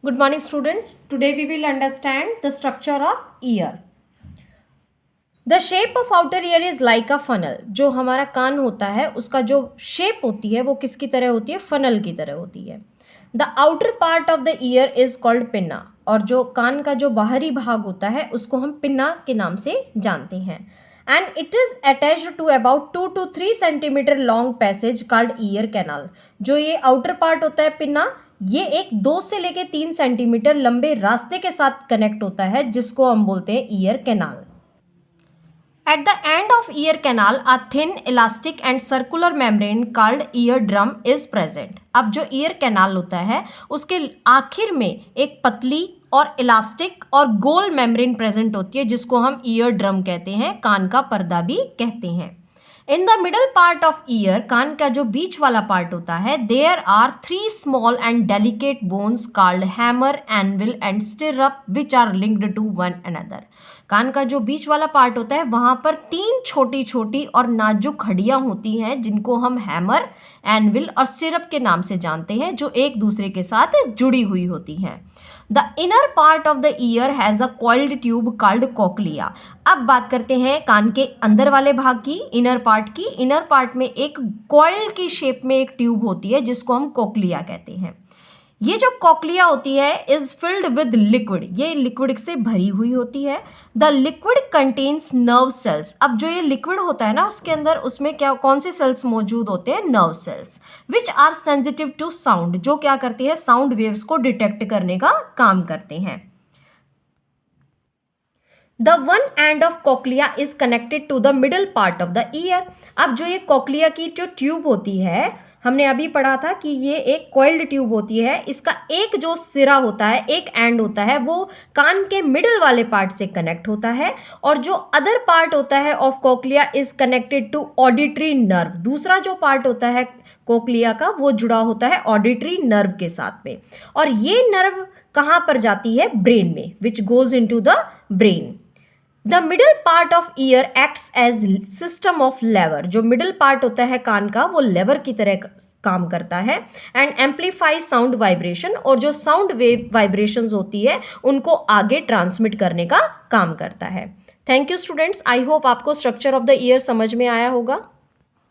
Good morning students. Today we will understand the structure of ear. The shape of outer ear is like a funnel. जो हमारा कान होता है उसका जो shape होती है वो किसकी तरह होती है? फनल की तरह होती है. The outer part of the ear is called pinna. और जो कान का जो बाहरी भाग होता है उसको हम पिन्ना के नाम से जानते हैं. And it is attached to about 2 to 3 centimeter long passage called ear canal. जो ये outer part होता है पिन्ना, ये एक 2 से लेके 3 सेंटीमीटर लंबे रास्ते के साथ कनेक्ट होता है जिसको हम बोलते हैं ear canal. At the end of ear canal, a thin, elastic and circular membrane called eardrum is present. अब जो ear canal होता है उसके आखिर में एक पतली और इलास्टिक और गोल मेम्ब्रेन प्रेजेंट होती है जिसको हम ईयर ड्रम कहते हैं, कान का पर्दा भी कहते हैं. In the middle part of ear, कान का जो बीच वाला पार्ट होता है, there are 3 small and delicate bones called hammer, anvil and stirrup which are linked to one another. कान का जो बीच वाला पार्ट होता है वहां पर 3 छोटी छोटी और नाजुक हड्डियां होती हैं जिनको हम हैमर, एनविल और स्टिरअप के नाम से जानते हैं, जो एक दूसरे के साथ जुड़ी हुई होती हैं. The inner part of the year has a coiled tube called cochlea. अब बात करते हैं कान के अंदर वाले भाग की, इनर पार्ट की. इनर पार्ट में एक कॉइल की शेप में एक ट्यूब होती है जिसको हम कोक्लिया कहते हैं. ये जो कोक्लिया होती है इज फिल्ड विद लिक्विड, ये लिक्विड से भरी हुई होती है. The liquid contains nerve cells. अब जो ये लिक्विड होता है ना उसके अंदर उसमें क्या कौन से सेल्स मौजूद होते हैं? Nerve cells, which are sensitive to sound, जो क्या करती है? साउंड वेव्स को डिटेक्ट करने का काम करते हैं. The one end of cochlea is connected to the middle part of the ear. अब जो ये कोक्लिया की जो ट्यूब होती है, हमने अभी पढ़ा था कि ये एक कॉइल्ड ट्यूब होती है. इसका एक जो सिरा होता है, एक एंड होता है, वो कान के मिडल वाले पार्ट से कनेक्ट होता है, और जो अदर पार्ट होता है of cochlea is connected to auditory nerve. दूसरा जो पार्ट होता है कोक्लिया का वो जुड़ा होता है ऑडिटरी नर्व के साथ में, और ये नर्व कहाँ पर जाती है? ब्रेन में, which goes into the brain. The middle part of ear acts as system of lever. जो मिडल पार्ट होता है कान का वो लेवर की तरह काम करता है, एंड एम्पलीफाई साउंड वाइब्रेशन, और जो साउंड वेव वाइब्रेशंस होती है उनको आगे ट्रांसमिट करने का काम करता है. Thank you students. I hope आपको स्ट्रक्चर ऑफ द ईयर समझ में आया होगा.